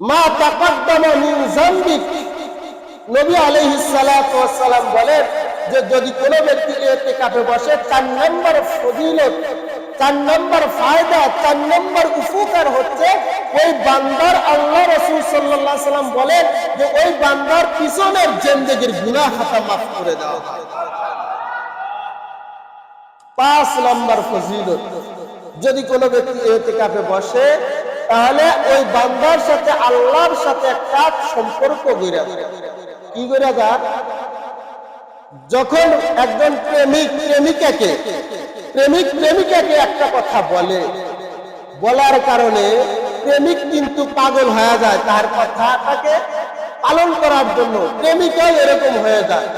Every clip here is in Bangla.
মা তাকাদ্দামা মিন যামবিক, নবী আলাইহিস সালাতু ওয়াস সালাম বলেন যে যদি কোনো ব্যক্তি ইতিকাফে বসে 4 নম্বর ফজিলত, 4 নম্বর ফায়দা, 4 নম্বর উপকার হচ্ছে ওই বান্দার আল্লাহ রাসূল সাল্লাল্লাহু আলাইহি সাল্লাম বলেন যে ওই বান্দার পিছনের জিন্দেগীর গুনাহ খাতা মাফ করে দেওয়া হয়। 5 নম্বর ফজিলত, যদি কোনো ব্যক্তি ইতিকাফে বসে তাহলে ওই বান্দার সাথে আল্লাহর সাথে একটা সম্পর্ক গড়ে যায়। কি গড়ে যায়? যখন একজন প্রেমিক প্রেমিকাকে একটা কথা বলে, বলার কারণে প্রেমিক কিন্তু পাগল হয়ে যায় তার কথাটাকে পালন করার জন্য, প্রেমিকাও এরকম হয়ে যায়।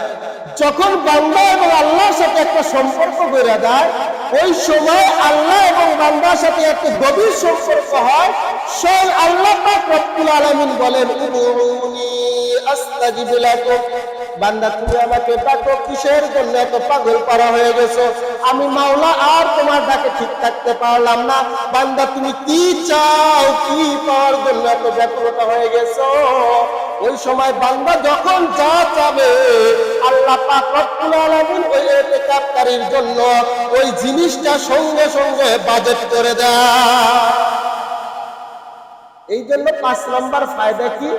যখন বান্দা এবং আল্লাহর সাথে একটা সম্পর্ক গড়ে যায়, ওই সময় আল্লাহ এবং বান্দার সাথে একটা গভীর সম্পর্ক হয়। স্বয়ং আল্লাহ পাক রব্বুল আলামিন বলেন, উদউনি আস্তাজিব লাকুম, বান্দা তুমি আমাকে ডাকো, কিসের জন্য এত পাগল পারা হয়ে গেছো? আমি মাওলা আর তোমার ডাকে ঠিক থাকতে পারলাম না। বান্দা তুমি কি চাও, কি পাওয়ার জন্য এত ব্যাকুলতা হয়ে গেছো? ওই সময় বান্দা যখন যা চাবে আল্লাহ পাক রব্বুল আলামিন ওই ইতিকাফকারীর জন্য ওই জিনিসটা সঙ্গে সঙ্গে বাজেট করে দেয়। এই জন্য 5 নম্বর ফায়দা কি?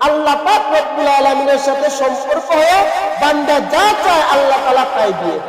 আল্লাহ পাক রব্বুল আলামিনের সাথে সম্পর্ক হয়ে বান্দা যা চায় আল্লাহ তাআলা তাই দিয়ে।